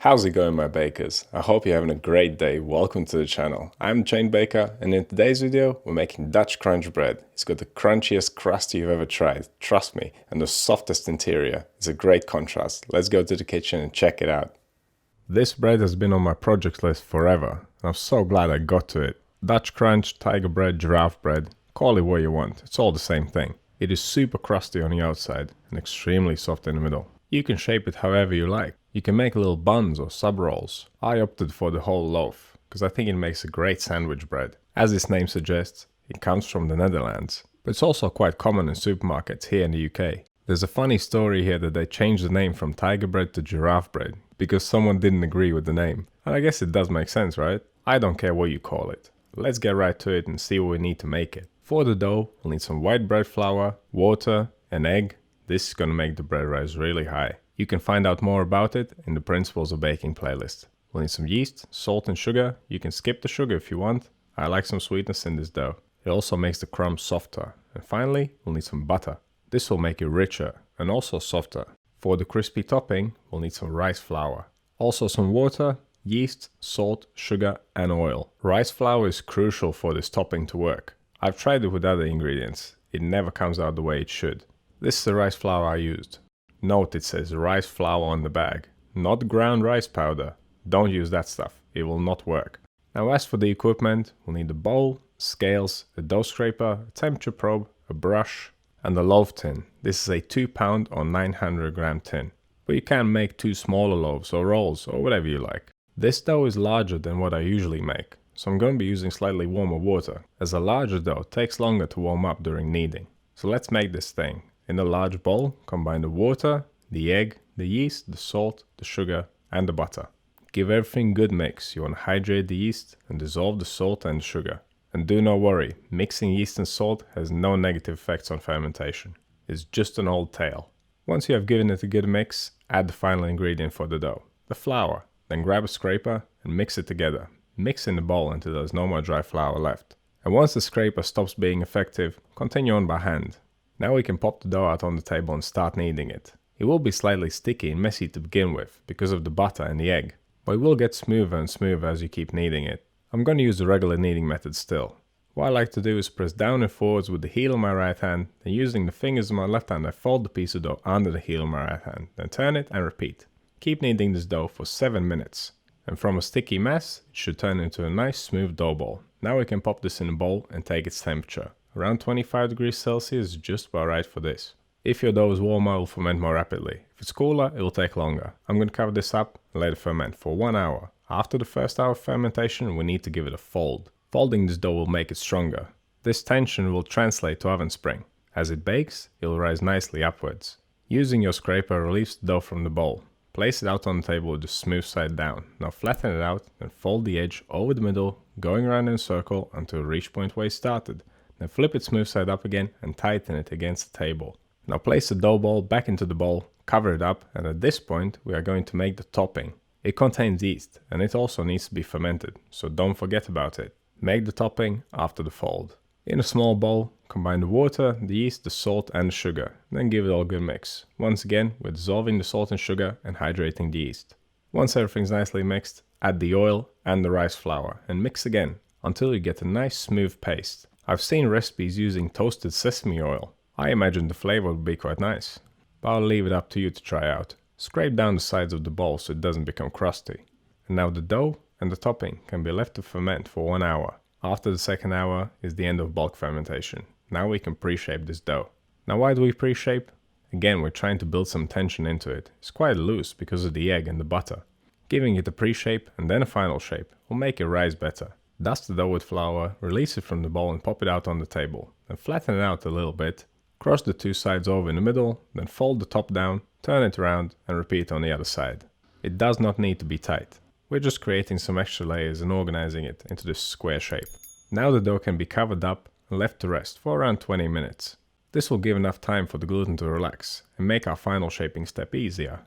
How's it going, my bakers? I hope you're having a great day. Welcome to the channel. I'm ChainBaker, and in today's video we're making Dutch crunch bread. It's got the crunchiest crust you've ever tried, trust me, and the softest interior. It's a great contrast. Let's go to the kitchen and check it out. This bread has been on my project list forever, and I'm so glad I got to it. Dutch crunch, tiger bread, giraffe bread, call it what you want, it's all the same thing. It is super crusty on the outside and extremely soft in the middle. You can shape it however you like. You can make little buns or sub-rolls. I opted for the whole loaf, because I think it makes a great sandwich bread. As its name suggests, it comes from the Netherlands, but it's also quite common in supermarkets here in the UK. There's a funny story here that they changed the name from tiger bread to giraffe bread, because someone didn't agree with the name. And I guess it does make sense, right? I don't care what you call it. Let's get right to it and see what we need to make it. For the dough, we'll need some white bread flour, water, an egg. This is going to make the bread rise really high. You can find out more about it in the Principles of Baking playlist. We'll need some yeast, salt and sugar. You can skip the sugar if you want. I like some sweetness in this dough. It also makes the crumbs softer. And finally, we'll need some butter. This will make it richer and also softer. For the crispy topping, we'll need some rice flour. Also some water, yeast, salt, sugar and oil. Rice flour is crucial for this topping to work. I've tried it with other ingredients. It never comes out the way it should. This is the rice flour I used. Note it says rice flour on the bag, not ground rice powder. Don't use that stuff, it will not work. Now as for the equipment, we'll need a bowl, scales, a dough scraper, a temperature probe, a brush and a loaf tin. This is a 2 pound or 900 gram tin. But you can make 2 smaller loaves or rolls or whatever you like. This dough is larger than what I usually make, so I'm going to be using slightly warmer water, as a larger dough takes longer to warm up during kneading. So let's make this thing. In a large bowl, combine the water, the egg, the yeast, the salt, the sugar and the butter. Give everything a good mix. You want to hydrate the yeast and dissolve the salt and the sugar. And do not worry, mixing yeast and salt has no negative effects on fermentation. It's just an old tale. Once you have given it a good mix, add the final ingredient for the dough, the flour. Then grab a scraper and mix it together. Mix in the bowl until there's no more dry flour left. And once the scraper stops being effective, continue on by hand. Now we can pop the dough out on the table and start kneading it. It will be slightly sticky and messy to begin with because of the butter and the egg, but it will get smoother and smoother as you keep kneading it. I'm going to use the regular kneading method still. What I like to do is press down and forwards with the heel of my right hand, then using the fingers of my left hand I fold the piece of dough under the heel of my right hand, then turn it and repeat. Keep kneading this dough for 7 minutes. And from a sticky mess, it should turn into a nice smooth dough ball. Now we can pop this in a bowl and take its temperature. Around 25 degrees Celsius is just about right for this. If your dough is warmer, it will ferment more rapidly. If it's cooler, it will take longer. I'm going to cover this up and let it ferment for 1 hour. After the first hour of fermentation, we need to give it a fold. Folding this dough will make it stronger. This tension will translate to oven spring. As it bakes, it will rise nicely upwards. Using your scraper, release the dough from the bowl. Place it out on the table with the smooth side down. Now flatten it out and fold the edge over the middle, going around in a circle until it reaches point where it started. Then flip it smooth side up again and tighten it against the table. Now place the dough ball back into the bowl, cover it up, and at this point we are going to make the topping. It contains yeast and it also needs to be fermented, so don't forget about it. Make the topping after the fold. In a small bowl, combine the water, the yeast, the salt and the sugar, then give it all a good mix. Once again, we're dissolving the salt and sugar and hydrating the yeast. Once everything's nicely mixed, add the oil and the rice flour and mix again until you get a nice smooth paste. I've seen recipes using toasted sesame oil. I imagine the flavor would be quite nice, but I'll leave it up to you to try out. Scrape down the sides of the bowl so it doesn't become crusty. And now the dough and the topping can be left to ferment for 1 hour. After the second hour is the end of bulk fermentation. Now we can pre-shape this dough. Now why do we pre-shape? Again, we're trying to build some tension into it. It's quite loose because of the egg and the butter. Giving it a pre-shape and then a final shape will make it rise better. Dust the dough with flour, release it from the bowl and pop it out on the table. Then flatten it out a little bit. Cross the 2 sides over in the middle, then fold the top down, turn it around and repeat on the other side. It does not need to be tight. We're just creating some extra layers and organizing it into this square shape. Now the dough can be covered up and left to rest for around 20 minutes. This will give enough time for the gluten to relax and make our final shaping step easier.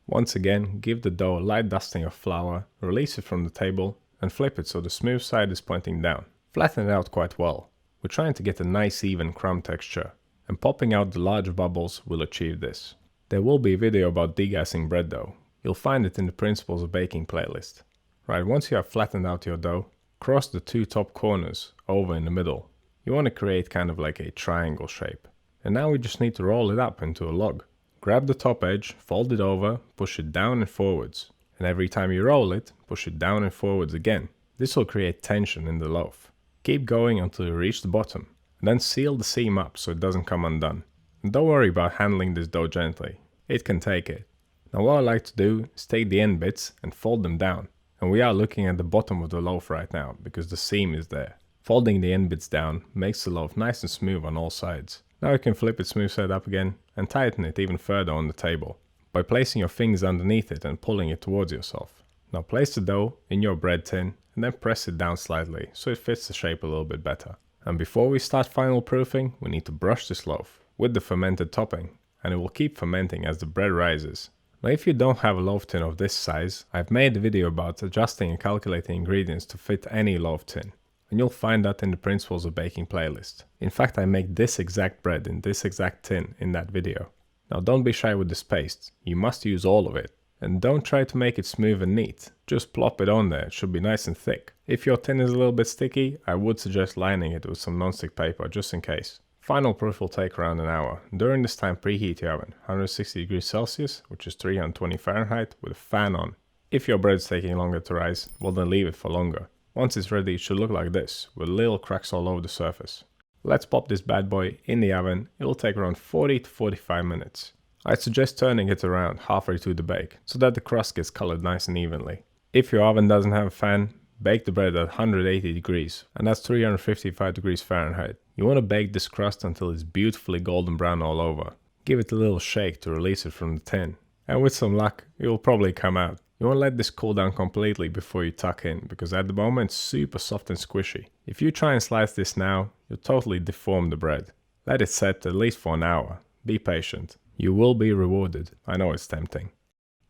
Once again, give the dough a light dusting of flour, release it from the table and flip it so the smooth side is pointing down. Flatten it out quite well. We're trying to get a nice even crumb texture, and popping out the large bubbles will achieve this. There will be a video about degassing bread dough. You'll find it in the Principles of Baking playlist. Right, once you have flattened out your dough, cross the two top corners over in the middle. You want to create kind of like a triangle shape. And now we just need to roll it up into a log. Grab the top edge, fold it over, push it down and forwards. And every time you roll it, push it down and forwards again. This will create tension in the loaf. Keep going until you reach the bottom. And then seal the seam up so it doesn't come undone. And don't worry about handling this dough gently. It can take it. Now what I like to do is take the end bits and fold them down. And we are looking at the bottom of the loaf right now because the seam is there. Folding the end bits down makes the loaf nice and smooth on all sides. Now you can flip it smooth side up again and tighten it even further on the table by placing your fingers underneath it and pulling it towards yourself. Now place the dough in your bread tin and then press it down slightly so it fits the shape a little bit better. And before we start final proofing, we need to brush this loaf with the fermented topping, and it will keep fermenting as the bread rises. Now if you don't have a loaf tin of this size, I've made a video about adjusting and calculating ingredients to fit any loaf tin. And you'll find that in the Principles of Baking playlist. In fact, I make this exact bread in this exact tin in that video. Now don't be shy with this paste, you must use all of it. And don't try to make it smooth and neat, just plop it on there, it should be nice and thick. If your tin is a little bit sticky, I would suggest lining it with some non-stick paper just in case. Final proof will take around an hour. During this time preheat your oven, 160 degrees Celsius, which is 320 Fahrenheit, with a fan on. If your bread is taking longer to rise, well then leave it for longer. Once it's ready, it should look like this, with little cracks all over the surface. Let's pop this bad boy in the oven. It'll take around 40 to 45 minutes. I'd suggest turning it around halfway through the bake, so that the crust gets colored nice and evenly. If your oven doesn't have a fan, bake the bread at 180 degrees, and that's 355 degrees Fahrenheit. You want to bake this crust until it's beautifully golden brown all over. Give it a little shake to release it from the tin. And with some luck, it will probably come out. You want to let this cool down completely before you tuck in, because at the moment it's super soft and squishy. If you try and slice this now, you'll totally deform the bread. Let it set at least for an hour. Be patient. You will be rewarded. I know it's tempting.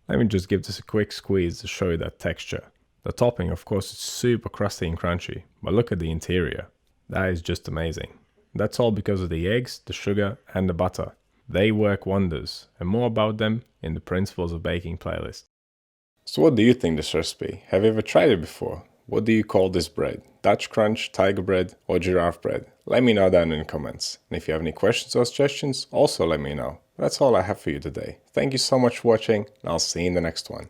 Let me just give this a quick squeeze to show you that texture. The topping, of course, is super crusty and crunchy, but look at the interior. That is just amazing. That's all because of the eggs, the sugar, and the butter. They work wonders, and more about them in the Principles of Baking playlist. So what do you think this recipe? Have you ever tried it before? What do you call this bread? Dutch crunch, tiger bread, or giraffe bread? Let me know down in the comments. And if you have any questions or suggestions, also let me know. That's all I have for you today. Thank you so much for watching, and I'll see you in the next one.